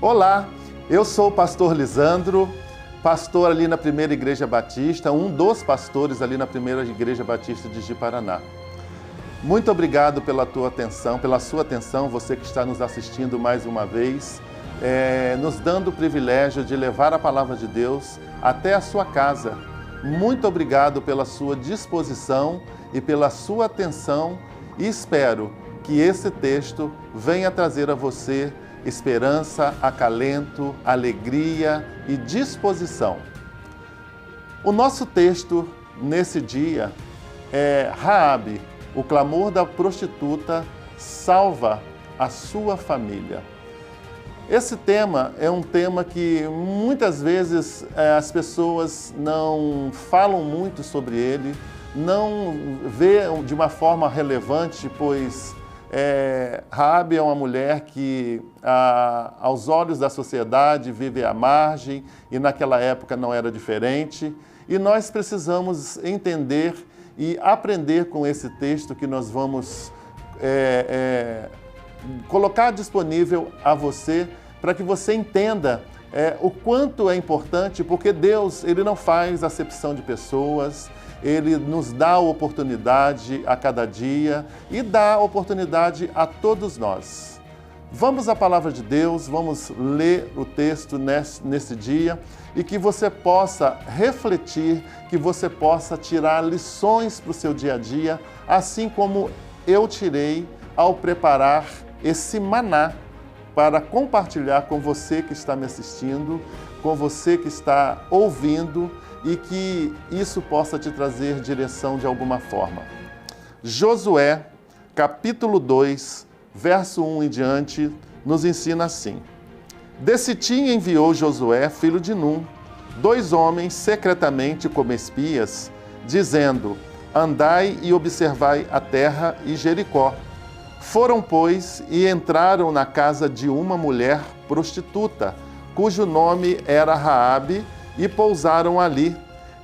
Olá, eu sou o pastor Lisandro, pastor ali na Primeira Igreja Batista, um dos pastores ali na Primeira Igreja Batista de Ji-Paraná. Muito obrigado pela tua atenção, pela sua atenção, você que está nos assistindo mais uma vez, nos dando o privilégio de levar a palavra de Deus até a sua casa. Muito obrigado pela sua disposição e pela sua atenção e espero que esse texto venha trazer a você esperança, acalento, alegria e disposição. O nosso texto nesse dia é Raabe, o clamor da prostituta salva a sua família. Esse tema é um tema que muitas vezes as pessoas não falam muito sobre ele, não vê de uma forma relevante, pois Raabe é uma mulher que, aos olhos da sociedade, vive à margem e naquela época não era diferente. E nós precisamos entender e aprender com esse texto que nós vamos colocar disponível a você, para que você entenda o quanto é importante, porque Deus ele não faz acepção de pessoas, Ele nos dá a oportunidade a cada dia e dá oportunidade a todos nós. Vamos à palavra de Deus, vamos ler o texto nesse dia e que você possa refletir, que você possa tirar lições para o seu dia a dia, assim como eu tirei ao preparar esse maná para compartilhar com você que está me assistindo, com você que está ouvindo e que isso possa te trazer direção de alguma forma. Josué, capítulo 2, verso 1 em diante, nos ensina assim. De Sitim enviou Josué, filho de Num, 2 homens secretamente como espias, dizendo, andai e observai a terra e Jericó. Foram, pois, e entraram na casa de uma mulher prostituta, cujo nome era Raabe, e pousaram ali.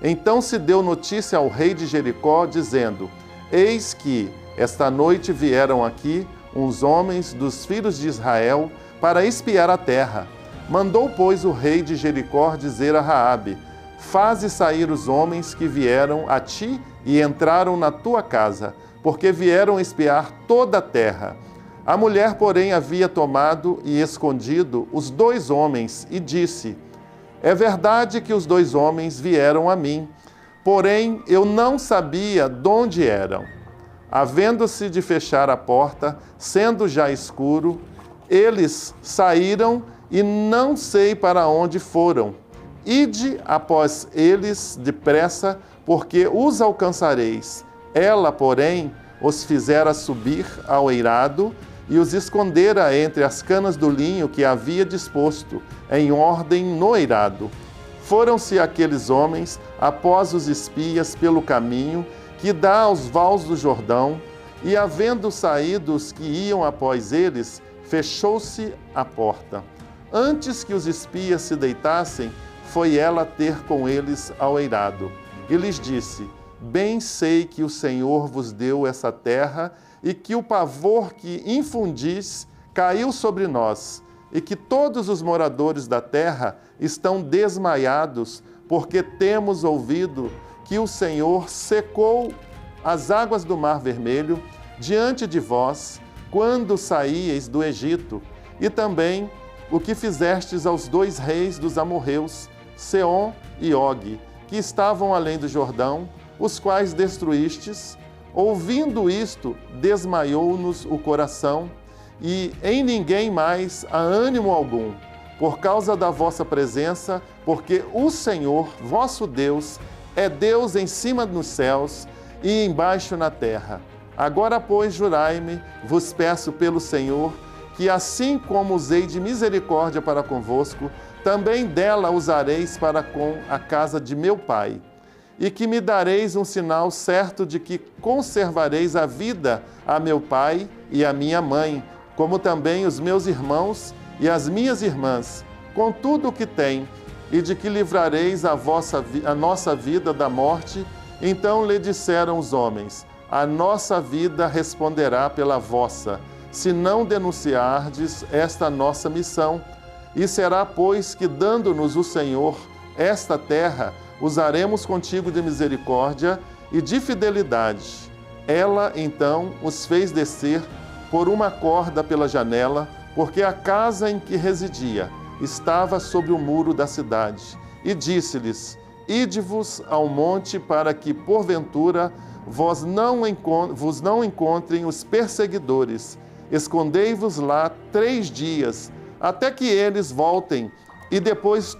Então se deu notícia ao rei de Jericó, dizendo, eis que esta noite vieram aqui uns homens dos filhos de Israel para espiar a terra. Mandou, pois, o rei de Jericó dizer a Raabe, faze sair os homens que vieram a ti e entraram na tua casa, porque vieram espiar toda a terra. A mulher, porém, havia tomado e escondido os 2 homens e disse, é verdade que os 2 homens vieram a mim, porém eu não sabia de onde eram. Havendo-se de fechar a porta, sendo já escuro, eles saíram e não sei para onde foram. Ide após eles depressa, porque os alcançareis. Ela, porém, os fizera subir ao eirado e os escondera entre as canas do linho que havia disposto, em ordem no eirado. Foram-se aqueles homens após os espias pelo caminho que dá aos vales do Jordão, e havendo saído os que iam após eles, fechou-se a porta. Antes que os espias se deitassem, foi ela ter com eles ao eirado. E lhes disse, bem sei que o Senhor vos deu essa terra e que o pavor que infundis caiu sobre nós e que todos os moradores da terra estão desmaiados porque temos ouvido que o Senhor secou as águas do Mar Vermelho diante de vós quando saíeis do Egito e também o que fizestes aos 2 reis dos amorreus, Seom e Og, que estavam além do Jordão, os quais destruístes. Ouvindo isto, desmaiou-nos o coração, e em ninguém mais há ânimo algum, por causa da vossa presença, porque o Senhor, vosso Deus, é Deus em cima nos céus e embaixo na terra. Agora, pois, jurai-me, vos peço pelo Senhor, que assim como usei de misericórdia para convosco, também dela usareis para com a casa de meu pai. E que me dareis um sinal certo de que conservareis a vida a meu pai e a minha mãe, como também os meus irmãos e as minhas irmãs, com tudo o que tem, e de que livrareis a nossa vida da morte. Então lhe disseram os homens, a nossa vida responderá pela vossa, se não denunciardes esta nossa missão. E será, pois, que dando-nos o Senhor esta terra, usaremos contigo de misericórdia e de fidelidade. Ela, então, os fez descer por uma corda pela janela, porque a casa em que residia estava sobre o muro da cidade. E disse-lhes: Ide-vos ao monte para que, porventura, vos não encontrem os perseguidores. Escondei-vos lá 3 dias, até que eles voltem, e depois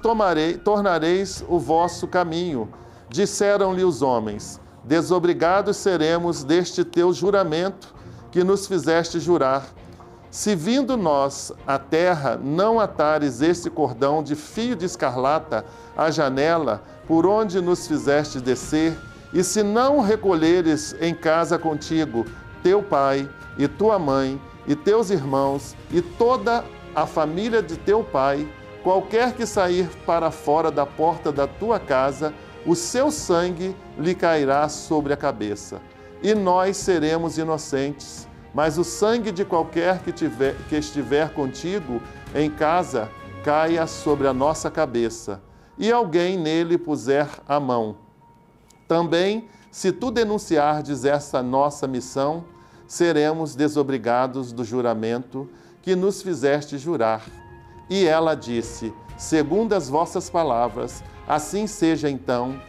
tornareis o vosso caminho. Disseram-lhe os homens: Desobrigados seremos deste teu juramento que nos fizeste jurar. Se vindo nós à terra não atares este cordão de fio de escarlata à janela por onde nos fizeste descer, e se não recolheres em casa contigo teu pai e tua mãe e teus irmãos e toda a família de teu pai, qualquer que sair para fora da porta da tua casa, o seu sangue lhe cairá sobre a cabeça. E nós seremos inocentes, mas o sangue de qualquer que estiver contigo em casa caia sobre a nossa cabeça, e alguém nele puser a mão. Também, se tu denunciardes essa nossa missão, seremos desobrigados do juramento que nos fizeste jurar. E ela disse: Segundo as vossas palavras, assim seja então.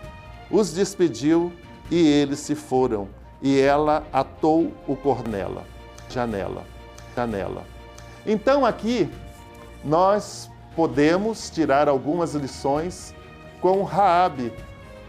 Os despediu e eles se foram. E ela atou o cornela. Janela. Então aqui nós podemos tirar algumas lições com Raabe,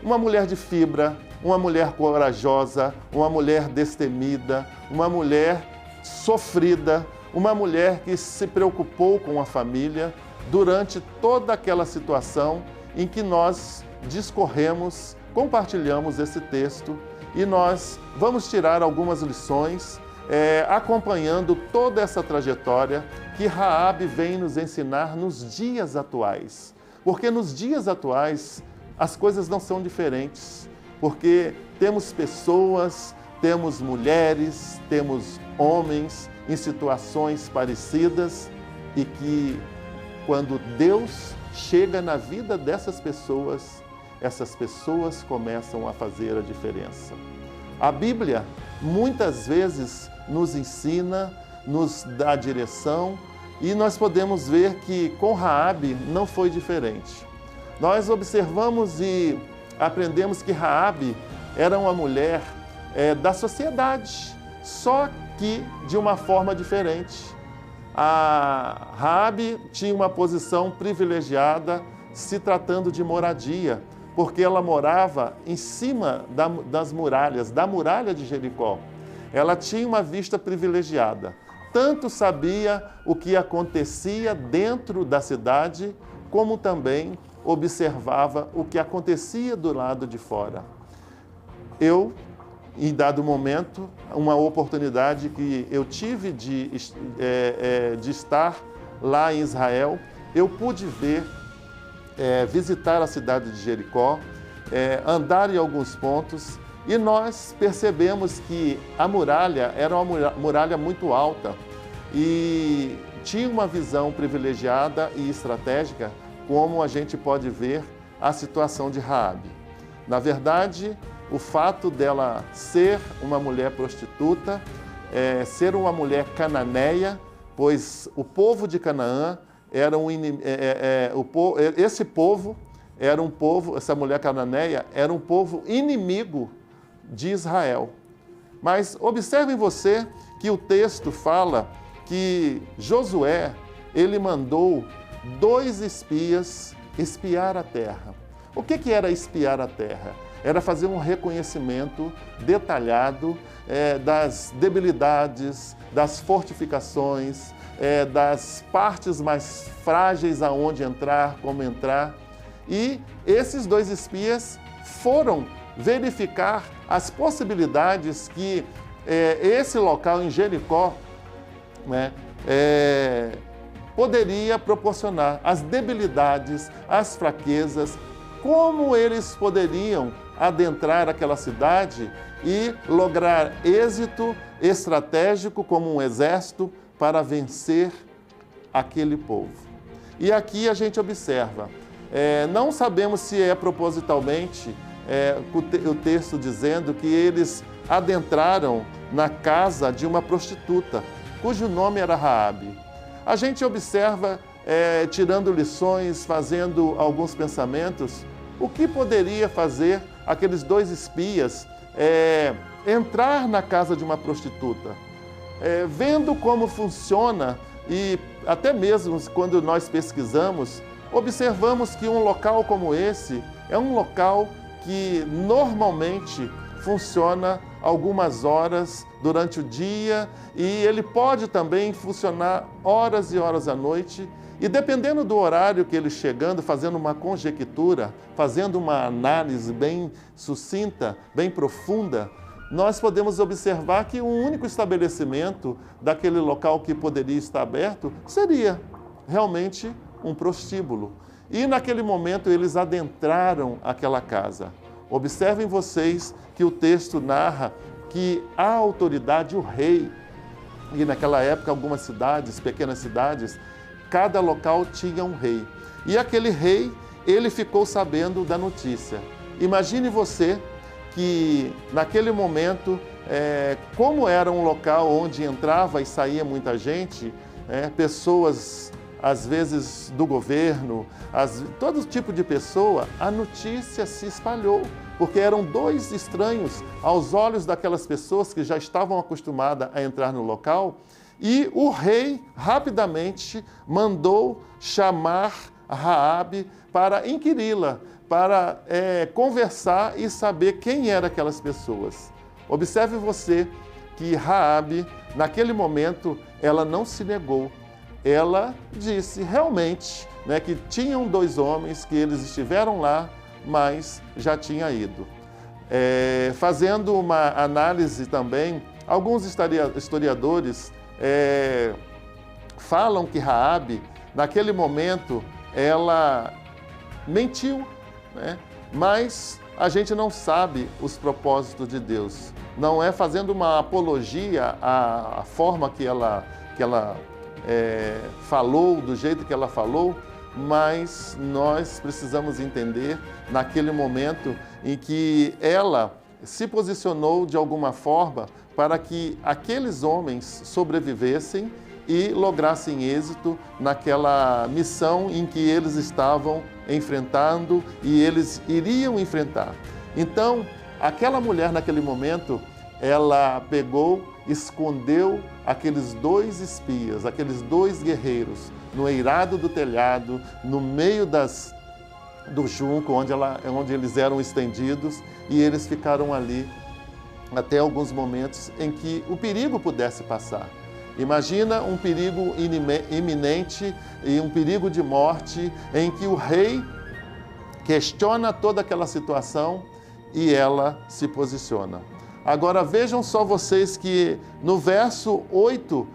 uma mulher de fibra, uma mulher corajosa, uma mulher destemida, uma mulher sofrida, uma mulher que se preocupou com a família durante toda aquela situação em que nós discorremos, compartilhamos esse texto, e nós vamos tirar algumas lições acompanhando toda essa trajetória que Raabe vem nos ensinar nos dias atuais. Porque nos dias atuais as coisas não são diferentes, porque temos pessoas, temos mulheres, temos homens em situações parecidas, e que quando Deus chega na vida dessas pessoas, essas pessoas começam a fazer a diferença. A Bíblia muitas vezes nos ensina, nos dá direção, e nós podemos ver que com Raabe não foi diferente. Nós observamos e aprendemos que Raabe era uma mulher da sociedade, só que de uma forma diferente. A Raabe tinha uma posição privilegiada se tratando de moradia, porque ela morava em cima das muralhas, da muralha de Jericó. Ela tinha uma vista privilegiada. Tanto sabia o que acontecia dentro da cidade, como também observava o que acontecia do lado de fora. Eu, em dado momento, uma oportunidade que eu tive de estar lá em Israel, eu pude ver, visitar a cidade de Jericó, andar em alguns pontos, e nós percebemos que a muralha era uma muralha muito alta e tinha uma visão privilegiada e estratégica, como a gente pode ver a situação de Raabe. Na verdade, o fato dela ser uma mulher prostituta, ser uma mulher cananeia, pois o povo de Canaã era essa mulher cananeia era um povo inimigo de Israel. Mas observem você que o texto fala que Josué, ele mandou 2 espias espiar a terra. O que era espiar a terra? Era fazer um reconhecimento detalhado das debilidades, das fortificações, das partes mais frágeis aonde entrar, como entrar. E esses 2 espias foram verificar as possibilidades que esse local em Jericó poderia proporcionar, as debilidades, as fraquezas, como eles poderiam adentrar aquela cidade e lograr êxito estratégico como um exército para vencer aquele povo. E aqui a gente observa, não sabemos se é propositalmente o texto dizendo que eles adentraram na casa de uma prostituta, cujo nome era Raabe. A gente observa, tirando lições, fazendo alguns pensamentos, o que poderia fazer aqueles dois espias entrar na casa de uma prostituta, vendo como funciona, e até mesmo quando nós pesquisamos, observamos que um local como esse é um local que normalmente funciona algumas horas durante o dia e ele pode também funcionar horas e horas à noite. E dependendo do horário que ele chegando, fazendo uma conjectura, fazendo uma análise bem sucinta, bem profunda, nós podemos observar que o único estabelecimento daquele local que poderia estar aberto seria realmente um prostíbulo. E naquele momento eles adentraram aquela casa. Observem vocês que o texto narra que a autoridade, o rei, e naquela época algumas cidades, pequenas cidades, cada local tinha um rei. E aquele rei, ele ficou sabendo da notícia. Imagine você que naquele momento, como era um local onde entrava e saía muita gente, pessoas às vezes do governo, todo tipo de pessoa, a notícia se espalhou, porque eram dois estranhos aos olhos daquelas pessoas que já estavam acostumadas a entrar no local, e o rei rapidamente mandou chamar Raabe para inquiri-la, para conversar e saber quem eram aquelas pessoas. Observe você que Raabe, naquele momento, ela não se negou. Ela disse realmente que tinham dois homens, que eles estiveram lá, mas já tinha ido. Fazendo uma análise também, alguns historiadores falam que Raabe, naquele momento, ela mentiu, mas a gente não sabe os propósitos de Deus. Não é fazendo uma apologia à forma que ela falou, do jeito que ela falou, mas nós precisamos entender naquele momento em que ela se posicionou de alguma forma para que aqueles homens sobrevivessem e lograssem êxito naquela missão em que eles estavam enfrentando e eles iriam enfrentar. Então, aquela mulher naquele momento, ela pegou, escondeu aqueles dois espias, aqueles dois guerreiros, no eirado do telhado, no meio do junco, onde eles eram estendidos, e eles ficaram ali até alguns momentos em que o perigo pudesse passar. Imagina um perigo iminente e um perigo de morte em que o rei questiona toda aquela situação e ela se posiciona. Agora vejam só vocês que no verso 8,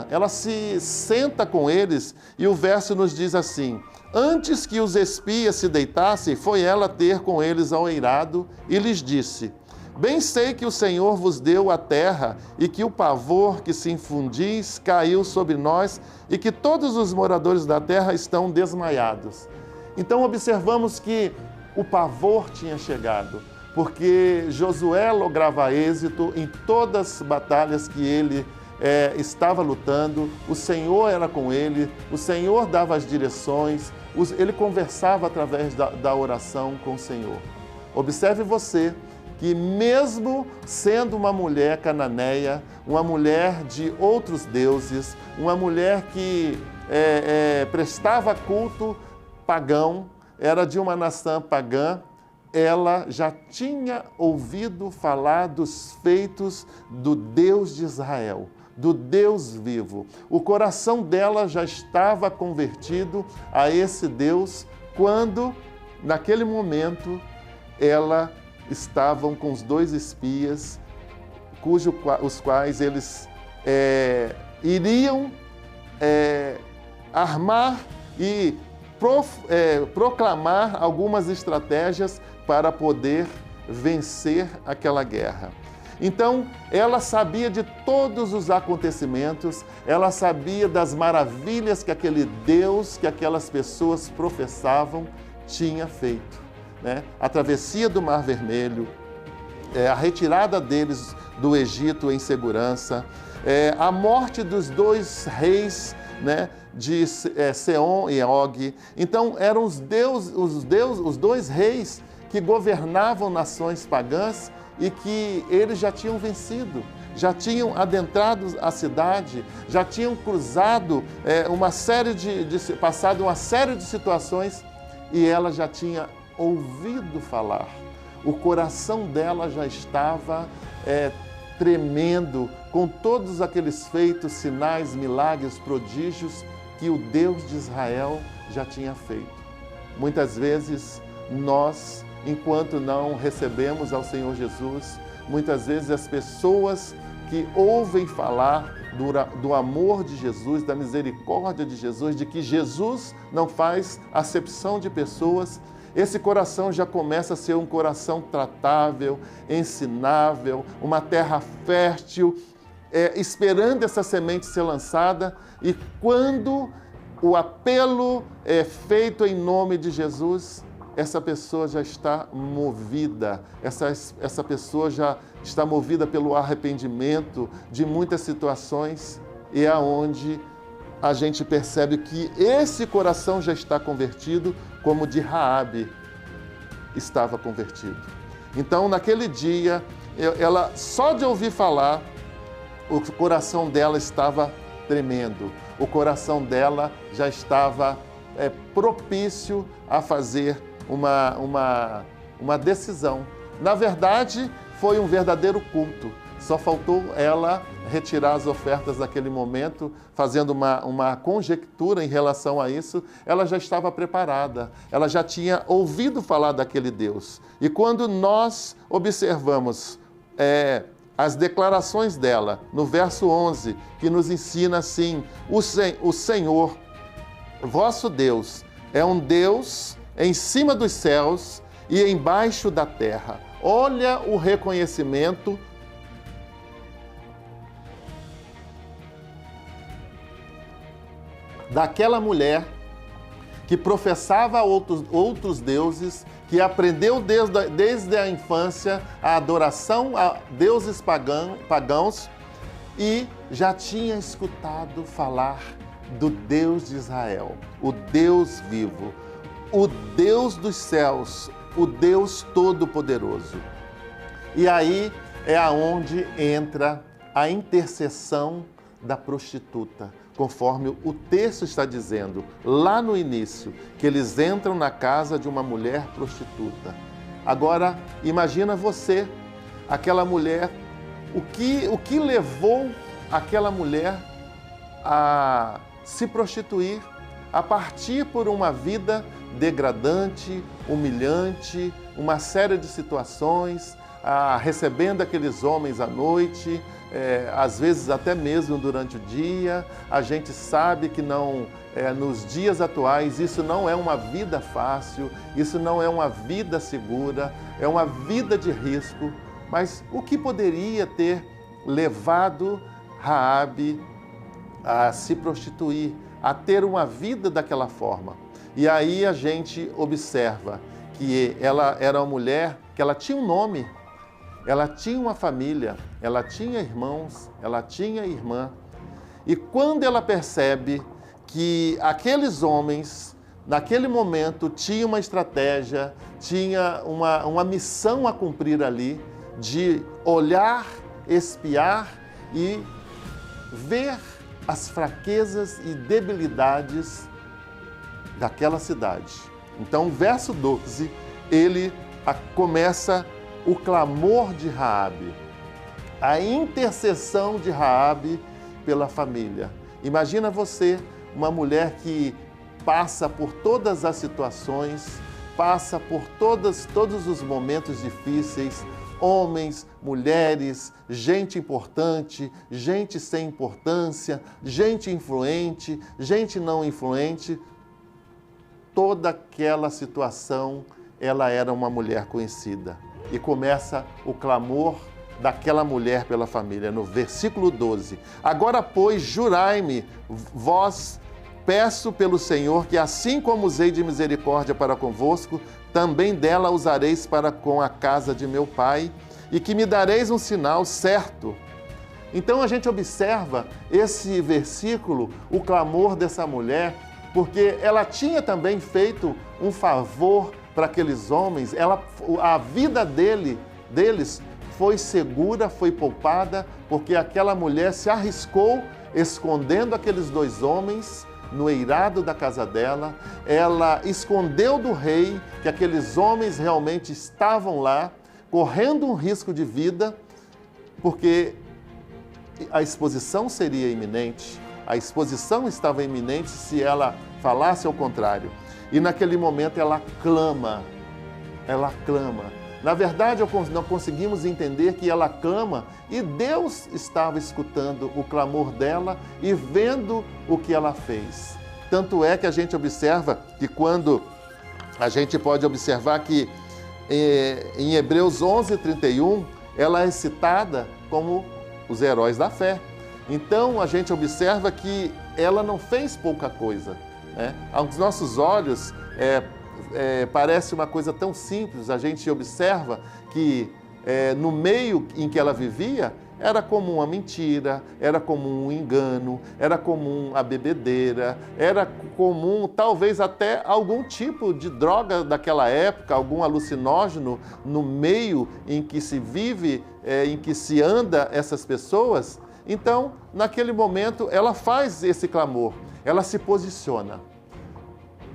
ela se senta com eles e o verso nos diz assim: antes que os espias se deitassem, foi ela ter com eles ao eirado e lhes disse: bem sei que o Senhor vos deu a terra e que o pavor que se infundis caiu sobre nós e que todos os moradores da terra estão desmaiados. Então observamos que o pavor tinha chegado, porque Josué lograva êxito em todas as batalhas que ele estava lutando, o Senhor era com ele, o Senhor dava as direções, ele conversava através da oração com o Senhor. Observe você que mesmo sendo uma mulher cananeia, uma mulher de outros deuses, uma mulher que prestava culto pagão, era de uma nação pagã, ela já tinha ouvido falar dos feitos do Deus de Israel, do Deus vivo. O coração dela já estava convertido a esse Deus quando, naquele momento, ela estavam com os dois espias, os quais eles iriam armar e proclamar algumas estratégias para poder vencer aquela guerra. Então, ela sabia de todos os acontecimentos, ela sabia das maravilhas que aquele Deus, que aquelas pessoas professavam, tinha feito, né? A travessia do Mar Vermelho, a retirada deles do Egito em segurança, a morte dos dois reis, né, de Seom e Og. Então, eram os dois reis que governavam nações pagãs e que eles já tinham vencido, já tinham adentrado a cidade, já tinham cruzado passado uma série de situações e ela já tinha ouvido falar. O coração dela já estava tremendo com todos aqueles feitos, sinais, milagres, prodígios que o Deus de Israel já tinha feito. Muitas vezes nós, enquanto não recebemos ao Senhor Jesus, muitas vezes as pessoas que ouvem falar do amor de Jesus, da misericórdia de Jesus, de que Jesus não faz acepção de pessoas, esse coração já começa a ser um coração tratável, ensinável, uma terra fértil, esperando essa semente ser lançada, e quando o apelo é feito em nome de Jesus, essa pessoa já está movida, essa pessoa já está movida pelo arrependimento de muitas situações, e é onde a gente percebe que esse coração já está convertido, como o de Raabe estava convertido. Então, naquele dia, ela só de ouvir falar, o coração dela estava tremendo, o coração dela já estava propício a fazer uma decisão. Na verdade, foi um verdadeiro culto. Só faltou ela retirar as ofertas naquele momento, fazendo uma conjectura em relação a isso. Ela já estava preparada, ela já tinha ouvido falar daquele Deus. E quando nós observamos as declarações dela, no verso 11, que nos ensina assim: o Senhor, vosso Deus, é um Deus em cima dos céus e embaixo da terra. Olha o reconhecimento daquela mulher que professava outros deuses, que aprendeu desde a infância a adoração a deuses pagãos e já tinha escutado falar do Deus de Israel, o Deus vivo, o Deus dos céus, o Deus Todo-Poderoso. E aí é aonde entra a intercessão da prostituta, conforme o texto está dizendo, lá no início, que eles entram na casa de uma mulher prostituta. Agora, imagina você, aquela mulher, o que levou aquela mulher a se prostituir, a partir por uma vida degradante, humilhante, uma série de situações, recebendo aqueles homens à noite, às vezes até mesmo durante o dia. A gente sabe que nos dias atuais isso não é uma vida fácil, isso não é uma vida segura, é uma vida de risco. Mas o que poderia ter levado Raabe a se prostituir, a ter uma vida daquela forma? E aí a gente observa que ela era uma mulher que ela tinha um nome, ela tinha uma família, ela tinha irmãos, ela tinha irmã. E quando ela percebe que aqueles homens, naquele momento, tinham uma estratégia, tinha uma missão a cumprir ali, de olhar, espiar e ver as fraquezas e debilidades daquela cidade. Então, verso 12, ele começa o clamor de Raabe, a intercessão de Raabe pela família. Imagina você, uma mulher que passa por todas as situações, passa por todos os momentos difíceis, homens, mulheres, gente importante, gente sem importância, gente influente, gente não influente. Toda aquela situação, ela era uma mulher conhecida. E começa o clamor daquela mulher pela família, no versículo 12. Agora, pois, jurai-me, vós, peço pelo Senhor, que assim como usei de misericórdia para convosco, também dela usareis para com a casa de meu pai, e que me dareis um sinal certo. Então a gente observa esse versículo, o clamor dessa mulher, porque ela tinha também feito um favor para aqueles homens, a vida deles foi segura, foi poupada, porque aquela mulher se arriscou escondendo aqueles dois homens no eirado da casa dela. Ela escondeu do rei que aqueles homens realmente estavam lá, correndo um risco de vida, porque a exposição seria iminente. A exposição estava iminente se ela falasse ao contrário. E naquele momento ela clama. Na verdade, não conseguimos entender que ela clama e Deus estava escutando o clamor dela e vendo o que ela fez. Tanto é que a gente observa que quando a gente pode observar que em Hebreus 11:31, ela é citada como os heróis da fé. Então a gente observa que ela não fez pouca coisa, né? Aos nossos olhos, parece uma coisa tão simples. A gente observa que no meio em que ela vivia, era comum a mentira, era comum o engano, era comum a bebedeira, era comum talvez até algum tipo de droga daquela época, algum alucinógeno no meio em que se vive, em que se anda essas pessoas. Então, naquele momento, ela faz esse clamor, ela se posiciona.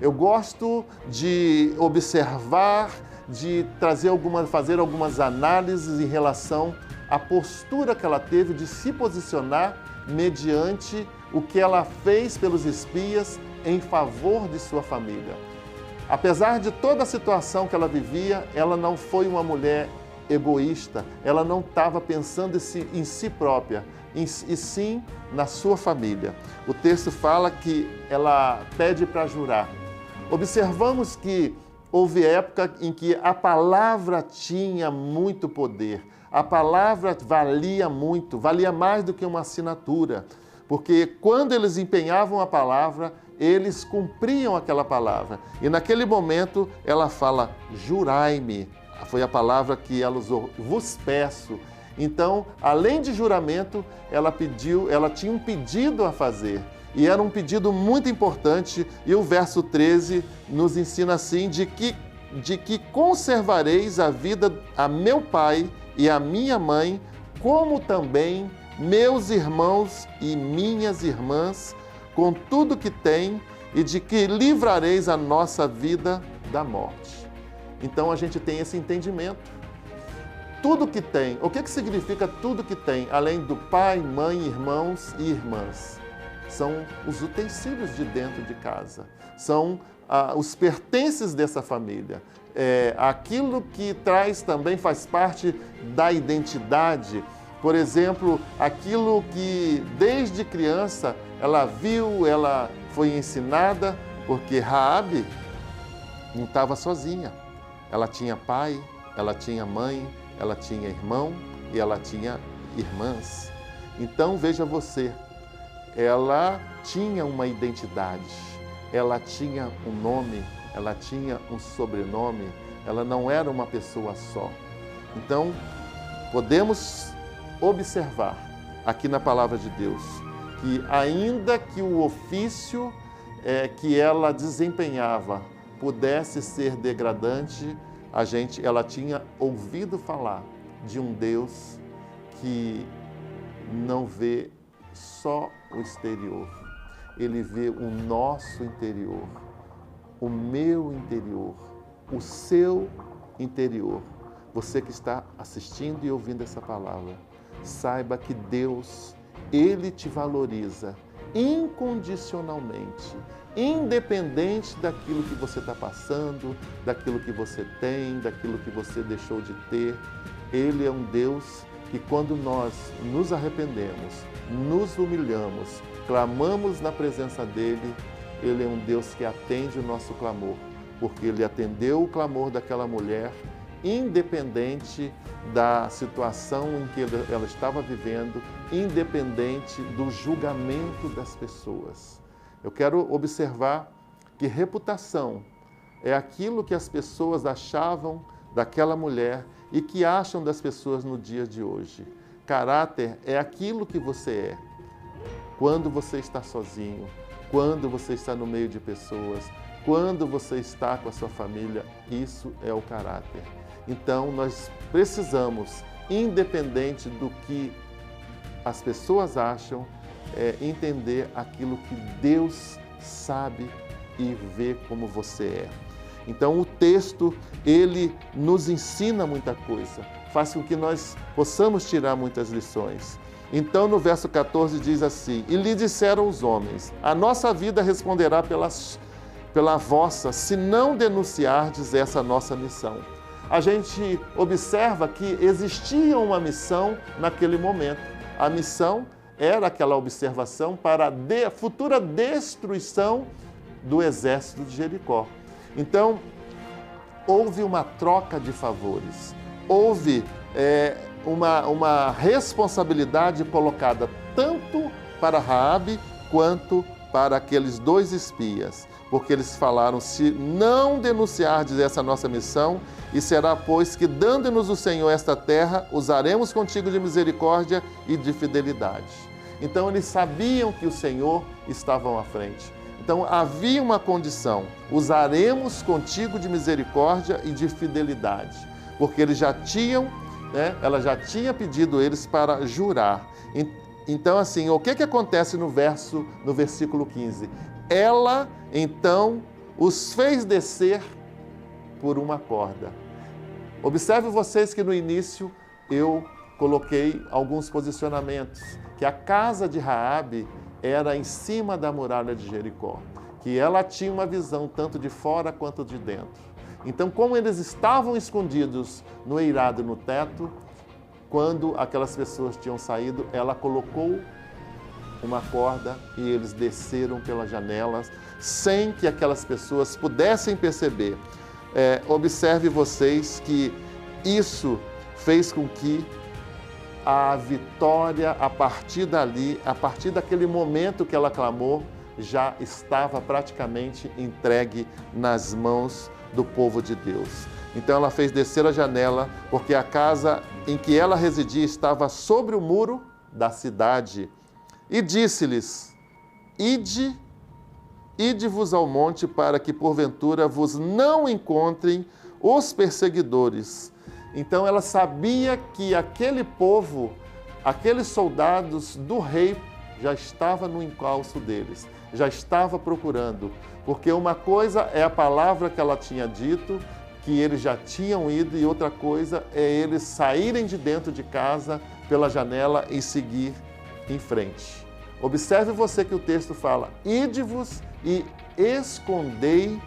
Eu gosto de observar, de fazer algumas análises em relação à postura que ela teve de se posicionar mediante o que ela fez pelos espias em favor de sua família. Apesar de toda a situação que ela vivia, ela não foi uma mulher egoísta, ela não estava pensando em si própria, e sim na sua família. O texto fala que ela pede para jurar. Observamos que houve época em que a palavra tinha muito poder, a palavra valia muito, valia mais do que uma assinatura, porque quando eles empenhavam a palavra, eles cumpriam aquela palavra. E naquele momento ela fala, jurai-me, foi a palavra que ela usou, vos peço. Então, além de juramento, ela tinha um pedido a fazer. E era um pedido muito importante, e o verso 13 nos ensina assim, de que conservareis a vida a meu pai e a minha mãe, como também meus irmãos e minhas irmãs, com tudo que têm, e de que livrareis a nossa vida da morte. Então a gente tem esse entendimento. Tudo que tem, o que significa tudo que tem, além do pai, mãe, irmãos e irmãs? São os utensílios de dentro de casa, são os pertences dessa família. Aquilo que também faz parte da identidade. Por exemplo, aquilo que desde criança ela viu, ela foi ensinada, porque Raabe não estava sozinha. Ela tinha pai, ela tinha mãe, ela tinha irmão e ela tinha irmãs. Então veja você, ela tinha uma identidade, ela tinha um nome, ela tinha um sobrenome, ela não era uma pessoa só. Então, podemos observar aqui na palavra de Deus que ainda que o ofício que ela desempenhava pudesse ser degradante, ela tinha ouvido falar de um Deus que não vê só o exterior, ele vê o nosso interior, o meu interior, o seu interior. Você que está assistindo e ouvindo essa palavra, saiba que Deus, Ele te valoriza incondicionalmente, independente daquilo que você está passando, daquilo que você tem, daquilo que você deixou de ter. Ele é um Deus que, quando nós nos arrependemos, nos humilhamos, clamamos na presença dEle, Ele é um Deus que atende o nosso clamor, porque Ele atendeu o clamor daquela mulher independente da situação em que ela estava vivendo, independente do julgamento das pessoas. Eu quero observar que reputação é aquilo que as pessoas achavam daquela mulher e que acham das pessoas no dia de hoje. Caráter é aquilo que você é quando você está sozinho, quando você está no meio de pessoas, quando você está com a sua família. Isso é o caráter. Então, nós precisamos, independente do que as pessoas acham, entender aquilo que Deus sabe e vê como você é. Então, o texto, ele nos ensina muita coisa, faz com que nós possamos tirar muitas lições. Então, no verso 14 diz assim: e lhe disseram os homens, a nossa vida responderá pela vossa, se não denunciardes essa nossa missão. A gente observa que existia uma missão naquele momento. A missão era aquela observação para a futura destruição do exército de Jericó. Então, houve uma troca de favores, houve uma responsabilidade colocada tanto para Raabe quanto para aqueles dois espias, porque eles falaram: se não denunciardes essa nossa missão, e será, pois, que dando-nos o Senhor esta terra, usaremos contigo de misericórdia e de fidelidade. Então, eles sabiam que o Senhor estava à frente. Então, havia uma condição: usaremos contigo de misericórdia e de fidelidade, porque eles já tinham, ela já tinha pedido eles para jurar. Então, assim, o que acontece no versículo 15? Ela, então, os fez descer por uma corda. Observe vocês que no início eu coloquei alguns posicionamentos, que a casa de Raabe era em cima da muralha de Jericó, que ela tinha uma visão tanto de fora quanto de dentro. Então, como eles estavam escondidos no eirado, no teto, quando aquelas pessoas tinham saído, ela colocou uma corda e eles desceram pelas janelas, sem que aquelas pessoas pudessem perceber. Observe vocês que isso fez com que a vitória, a partir dali, a partir daquele momento que ela clamou, já estava praticamente entregue nas mãos do povo de Deus. Então ela fez descer a janela, porque a casa em que ela residia estava sobre o muro da cidade. E disse-lhes: ide-vos ao monte, para que porventura vos não encontrem os perseguidores. Então ela sabia que aquele povo, aqueles soldados do rei, já estava no encalço deles, já estava procurando. Porque uma coisa é a palavra que ela tinha dito, que eles já tinham ido, e outra coisa é eles saírem de dentro de casa pela janela e seguir em frente. Observe você que o texto fala: ide-vos e escondei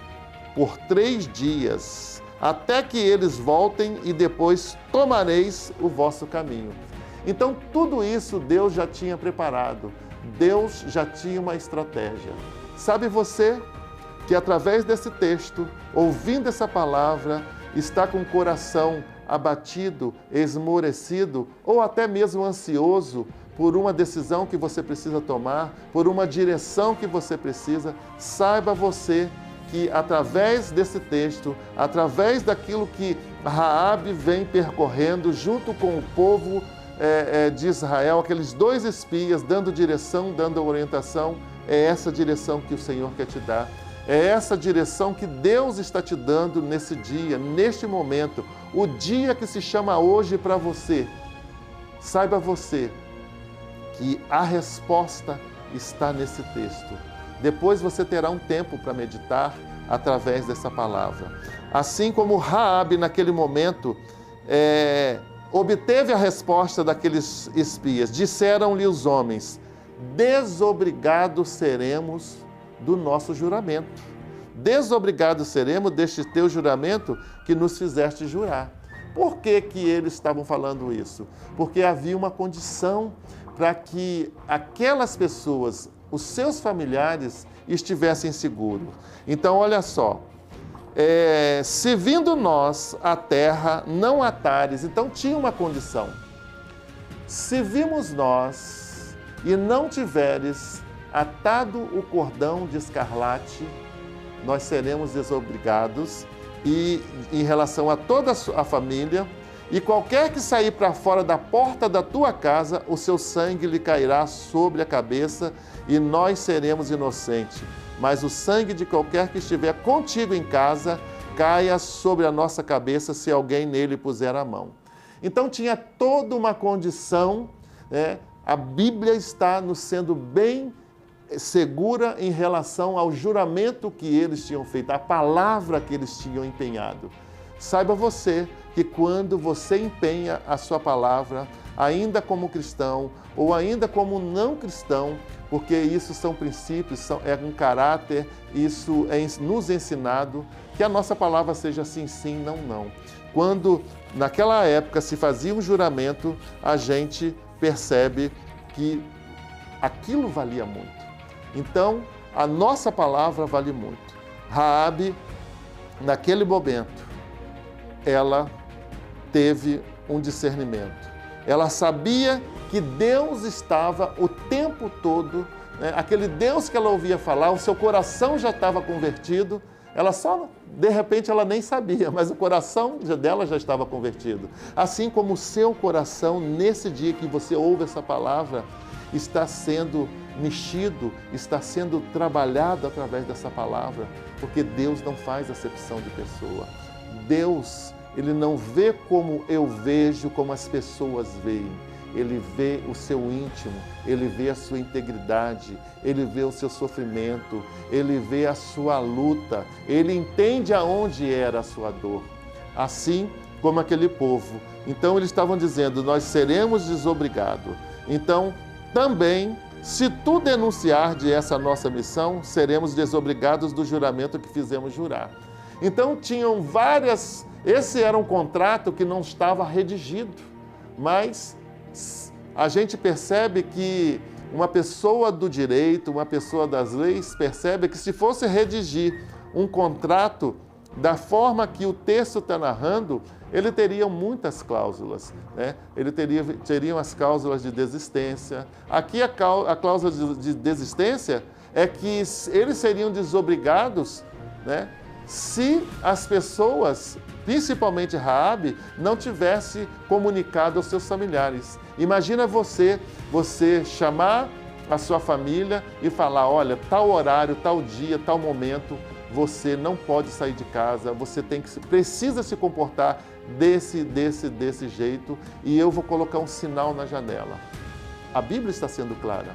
por 3 dias, até que eles voltem, e depois tomareis o vosso caminho. Então, tudo isso Deus já tinha preparado, Deus já tinha uma estratégia. Sabe você que através desse texto, ouvindo essa palavra, está com o coração abatido, esmorecido ou até mesmo ansioso por uma decisão que você precisa tomar, por uma direção que você precisa? Saiba você que através desse texto, através daquilo que Raabe vem percorrendo junto com o povo de Israel, aqueles 2 espias dando direção, dando orientação, é essa direção que o Senhor quer te dar. É essa direção que Deus está te dando nesse dia, neste momento, o dia que se chama hoje para você. Saiba você que a resposta está nesse texto. Depois você terá um tempo para meditar através dessa palavra. Assim como Raabe, naquele momento, obteve a resposta daqueles espias. Disseram-lhe os homens: desobrigados seremos do nosso juramento. Desobrigados seremos deste teu juramento que nos fizeste jurar. Por que que eles estavam falando isso? Porque havia uma condição para que aquelas pessoas, os seus familiares, estivessem seguros. Então, olha só, se vindo nós à terra, não atares. Então tinha uma condição. Se vimos nós e não tiveres atado o cordão de escarlate, nós seremos desobrigados, e em relação a toda a família, e qualquer que sair para fora da porta da tua casa, o seu sangue lhe cairá sobre a cabeça, e nós seremos inocentes. Mas o sangue de qualquer que estiver contigo em casa, caia sobre a nossa cabeça, se alguém nele puser a mão. Então tinha toda uma condição, né? A Bíblia está nos sendo bem segura em relação ao juramento que eles tinham feito, a palavra que eles tinham empenhado. Saiba você que quando você empenha a sua palavra, ainda como cristão ou ainda como não cristão, porque isso são princípios, é um caráter, isso é nos ensinado, que a nossa palavra seja sim, sim, não, não. Quando naquela época se fazia um juramento, a gente percebe que aquilo valia muito. Então, a nossa palavra vale muito. Raabe, naquele momento, ela teve um discernimento. Ela sabia que Deus estava o tempo todo, né? Aquele Deus que ela ouvia falar, o seu coração já estava convertido, ela só, de repente, ela nem sabia, mas o coração dela já estava convertido. Assim como o seu coração, nesse dia que você ouve essa palavra, está sendo mexido, está sendo trabalhado através dessa palavra, porque Deus não faz acepção de pessoa. Deus, Ele não vê como eu vejo, como as pessoas veem. Ele vê o seu íntimo, Ele vê a sua integridade, Ele vê o seu sofrimento, Ele vê a sua luta, Ele entende aonde era a sua dor. Assim como aquele povo. Então eles estavam dizendo, nós seremos desobrigados. Então, também, se tu denunciar de essa nossa missão, seremos desobrigados do juramento que fizemos jurar. Então, tinham várias... Esse era um contrato que não estava redigido, mas a gente percebe que uma pessoa do direito, uma pessoa das leis, percebe que se fosse redigir um contrato da forma que o texto está narrando, ele teria muitas cláusulas, né? Ele teriam as cláusulas de desistência. Aqui a cláusula de desistência é que eles seriam desobrigados, né? Se as pessoas, principalmente Raabe, não tivesse comunicado aos seus familiares. Imagina você chamar a sua família e falar, olha, tal horário, tal dia, tal momento, você não pode sair de casa, você precisa se comportar desse jeito, e eu vou colocar um sinal na janela. A Bíblia está sendo clara,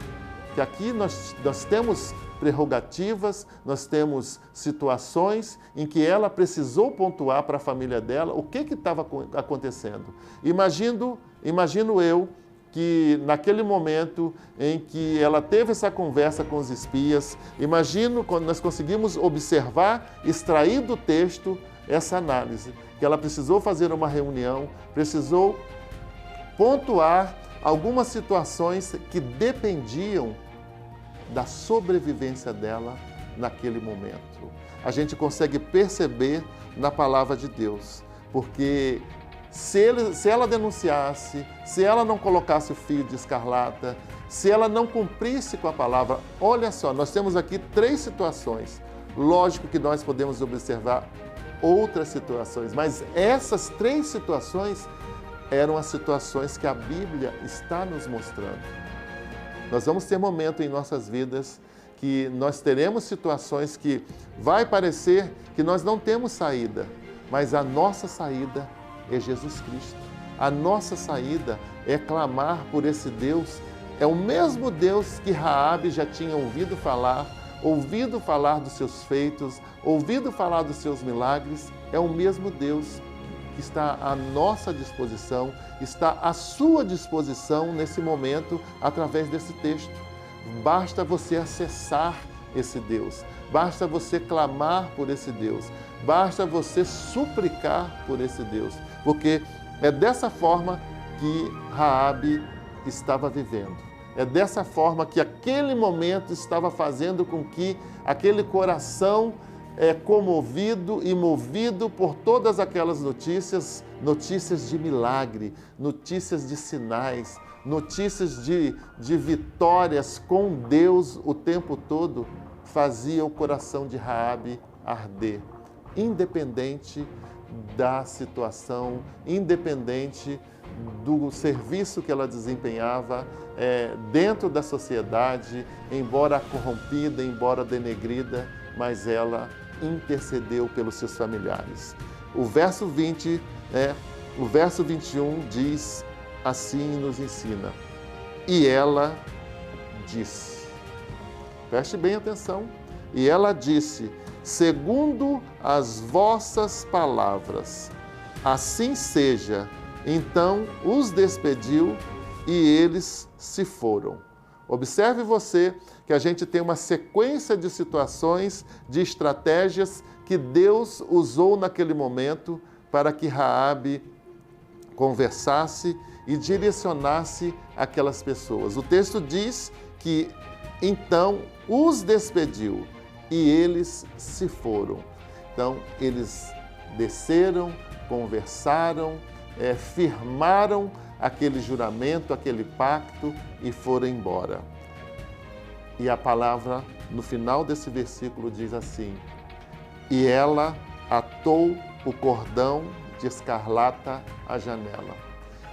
que aqui nós temos prerrogativas, nós temos situações em que ela precisou pontuar para a família dela o que estava acontecendo. Imagino eu que naquele momento em que ela teve essa conversa com os espias, imagino quando nós conseguimos observar, extrair do texto essa análise, que ela precisou fazer uma reunião, precisou pontuar algumas situações que dependiam da sobrevivência dela naquele momento. A gente consegue perceber na palavra de Deus, porque se ela denunciasse, se ela não colocasse o fio de escarlata, se ela não cumprisse com a palavra, olha só, nós temos aqui 3 situações. Lógico que nós podemos observar outras situações, mas essas 3 situações eram as situações que a Bíblia está nos mostrando. Nós vamos ter momentos em nossas vidas que nós teremos situações que vai parecer que nós não temos saída, mas a nossa saída é Jesus Cristo. A nossa saída é clamar por esse Deus. É o mesmo Deus que Raabe já tinha ouvido falar dos seus feitos, ouvido falar dos seus milagres. É o mesmo Deus que está à nossa disposição, está à sua disposição nesse momento, através desse texto. Basta você acessar esse Deus, basta você clamar por esse Deus, basta você suplicar por esse Deus, porque é dessa forma que Raabe estava vivendo. É dessa forma que aquele momento estava fazendo com que aquele coração comovido e movido por todas aquelas notícias, notícias de milagre, notícias de sinais, notícias de vitórias com Deus o tempo todo, fazia o coração de Raabe arder, independente da situação, independente do serviço que ela desempenhava dentro da sociedade, embora corrompida, embora denegrida, mas ela intercedeu pelos seus familiares. O verso 20, o verso 21 diz assim, nos ensina: e ela disse, preste bem atenção, e ela disse: segundo as vossas palavras, assim seja. Então os despediu e eles se foram. Observe você que a gente tem uma sequência de situações, de estratégias que Deus usou naquele momento para que Raabe conversasse e direcionasse aquelas pessoas. O texto diz que então os despediu e eles se foram. Então eles desceram, conversaram, firmaram aquele juramento, aquele pacto e foram embora. E a palavra no final desse versículo diz assim: e ela atou o cordão de escarlata à janela.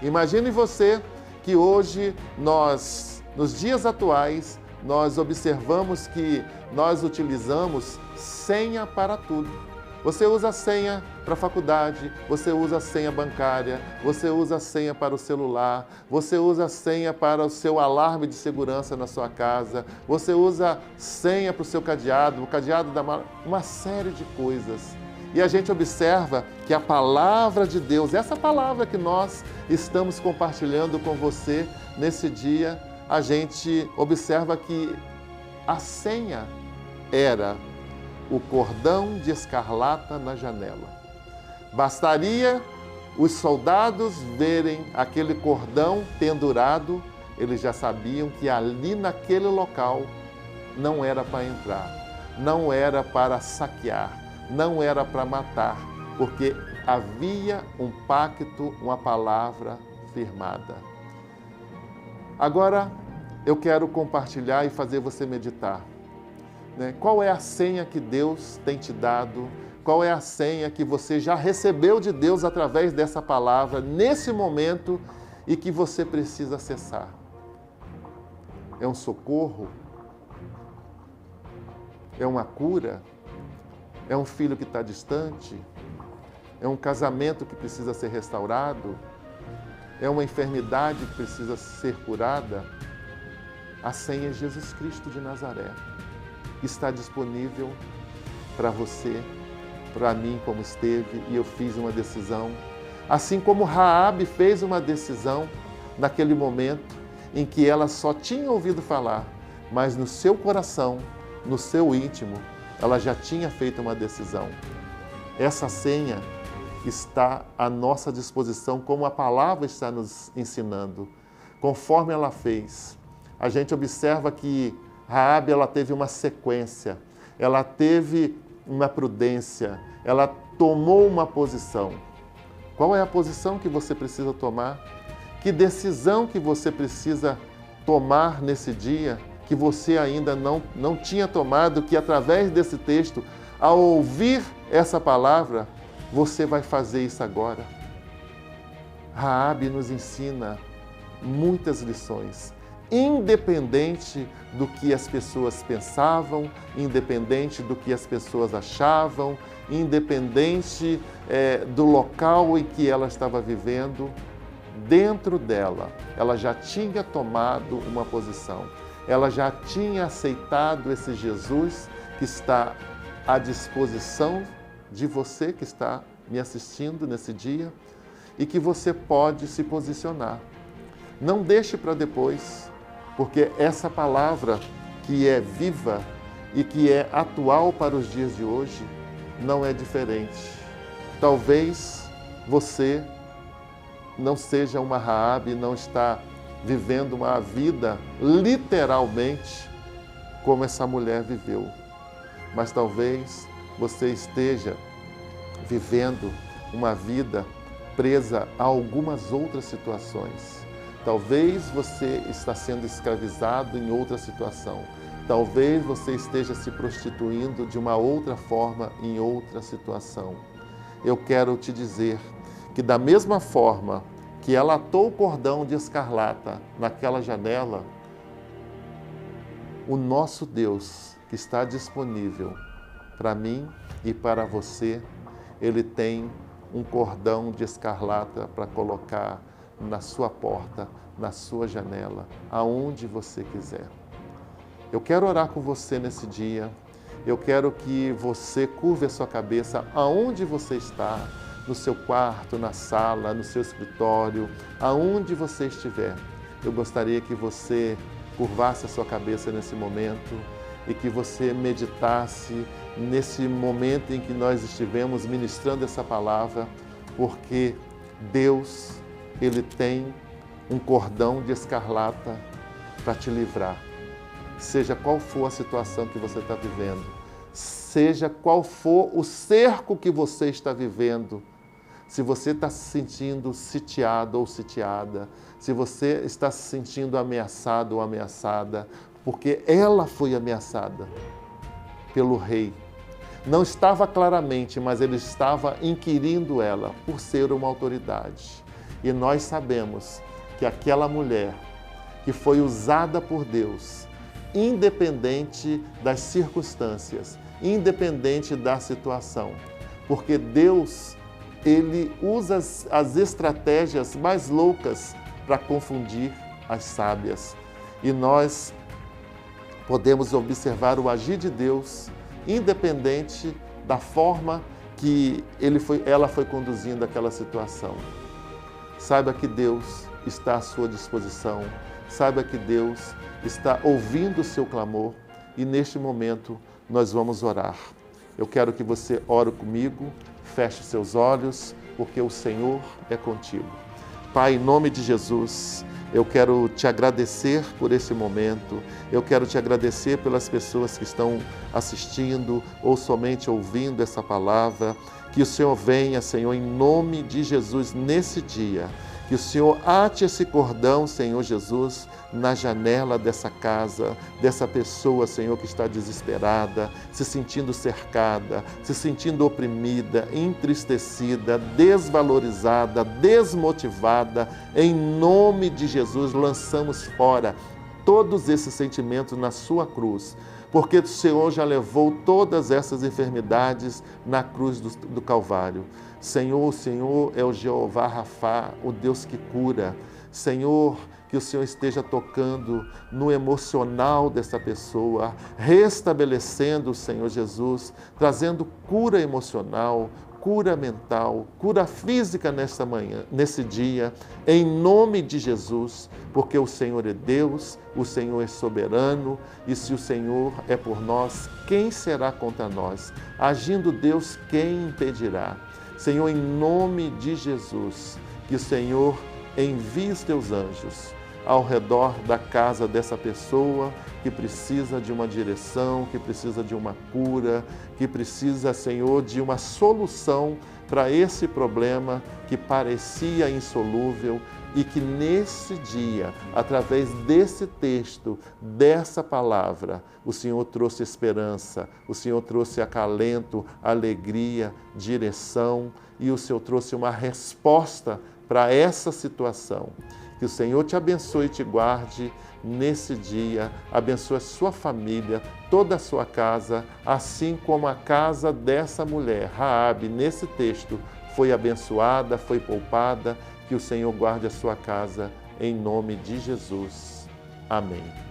Imagine você que hoje nós, nos dias atuais, nós observamos que nós utilizamos senha para tudo. Você usa a senha para a faculdade, você usa a senha bancária, você usa a senha para o celular, você usa a senha para o seu alarme de segurança na sua casa, você usa senha para o seu cadeado, o cadeado da mala, uma série de coisas. E a gente observa que a palavra de Deus, essa palavra que nós estamos compartilhando com você nesse dia, a gente observa que a senha era o cordão de escarlata na janela. Bastaria os soldados verem aquele cordão pendurado, eles já sabiam que ali naquele local não era para entrar, não era para saquear, não era para matar, porque havia um pacto, uma palavra firmada. Agora eu quero compartilhar e fazer você meditar. Qual é a senha que Deus tem te dado? Qual é a senha que você já recebeu de Deus através dessa palavra, nesse momento, e que você precisa acessar? É um socorro? É uma cura? É um filho que está distante? É um casamento que precisa ser restaurado? É uma enfermidade que precisa ser curada? A senha é Jesus Cristo de Nazaré. Está disponível para você, para mim, como esteve, e eu fiz uma decisão. Assim como Raabe fez uma decisão naquele momento em que ela só tinha ouvido falar, mas no seu coração, no seu íntimo, ela já tinha feito uma decisão. Essa senha está à nossa disposição, como a palavra está nos ensinando. Conforme ela fez, a gente observa que Raabe, ela teve uma sequência, ela teve uma prudência, ela tomou uma posição. Qual é a posição que você precisa tomar? Que decisão que você precisa tomar nesse dia, que você ainda não tinha tomado, que através desse texto, ao ouvir essa palavra, você vai fazer isso agora? Raabe nos ensina muitas lições. Independente do que as pessoas pensavam, independente do que as pessoas achavam, independente do local em que ela estava vivendo, dentro dela, ela já tinha tomado uma posição, ela já tinha aceitado esse Jesus que está à disposição de você que está me assistindo nesse dia e que você pode se posicionar. Não deixe para depois, porque essa palavra que é viva e que é atual para os dias de hoje não é diferente. Talvez você não seja uma Raabe, não está vivendo uma vida literalmente como essa mulher viveu. Mas talvez você esteja vivendo uma vida presa a algumas outras situações. Talvez você está sendo escravizado em outra situação. Talvez você esteja se prostituindo de uma outra forma em outra situação. Eu quero te dizer que da mesma forma que ela atou o cordão de escarlata naquela janela, o nosso Deus, que está disponível para mim e para você, Ele tem um cordão de escarlata para colocar na sua porta, na sua janela, aonde você quiser. Eu quero orar com você nesse dia. Eu quero que você curve a sua cabeça aonde você está, no seu quarto, na sala, no seu escritório, aonde você estiver. Eu gostaria que você curvasse a sua cabeça nesse momento e que você meditasse nesse momento em que nós estivemos ministrando essa palavra, porque Deus, Ele tem um cordão de escarlata para te livrar. Seja qual for a situação que você está vivendo, seja qual for o cerco que você está vivendo, se você está se sentindo sitiado ou sitiada, se você está se sentindo ameaçado ou ameaçada, porque ela foi ameaçada pelo rei. Não estava claramente, mas ele estava inquirindo ela por ser uma autoridade. E nós sabemos que aquela mulher que foi usada por Deus, independente das circunstâncias, independente da situação, porque Deus, Ele usa as estratégias mais loucas para confundir as sábias. E nós podemos observar o agir de Deus, independente da forma que ela foi conduzindo aquela situação. Saiba que Deus está à sua disposição, saiba que Deus está ouvindo o seu clamor e neste momento nós vamos orar. Eu quero que você ore comigo, feche seus olhos, porque o Senhor é contigo. Pai, em nome de Jesus, eu quero te agradecer por esse momento, eu quero te agradecer pelas pessoas que estão assistindo ou somente ouvindo essa palavra, que o Senhor venha, Senhor, em nome de Jesus, nesse dia, que o Senhor ate esse cordão, Senhor Jesus, na janela dessa casa, dessa pessoa, Senhor, que está desesperada, se sentindo cercada, se sentindo oprimida, entristecida, desvalorizada, desmotivada. Em nome de Jesus, lançamos fora todos esses sentimentos na sua cruz, porque o Senhor já levou todas essas enfermidades na cruz do Calvário. Senhor, o Senhor é o Jeová Rafá, o Deus que cura. Senhor, que o Senhor esteja tocando no emocional dessa pessoa, restabelecendo, Senhor Jesus, trazendo cura emocional, cura mental, cura física nesta manhã, nesse dia, em nome de Jesus, porque o Senhor é Deus, o Senhor é soberano, e se o Senhor é por nós, quem será contra nós? Agindo Deus, quem impedirá? Senhor, em nome de Jesus, que o Senhor envie os teus anjos ao redor da casa dessa pessoa que precisa de uma direção, que precisa de uma cura, que precisa, Senhor, de uma solução para esse problema que parecia insolúvel e que nesse dia, através desse texto, dessa palavra, o Senhor trouxe esperança, o Senhor trouxe acalento, alegria, direção e o Senhor trouxe uma resposta para essa situação. Que o Senhor te abençoe e te guarde nesse dia, abençoe a sua família, toda a sua casa, assim como a casa dessa mulher, Raabe, nesse texto, foi abençoada, foi poupada. Que o Senhor guarde a sua casa, em nome de Jesus. Amém.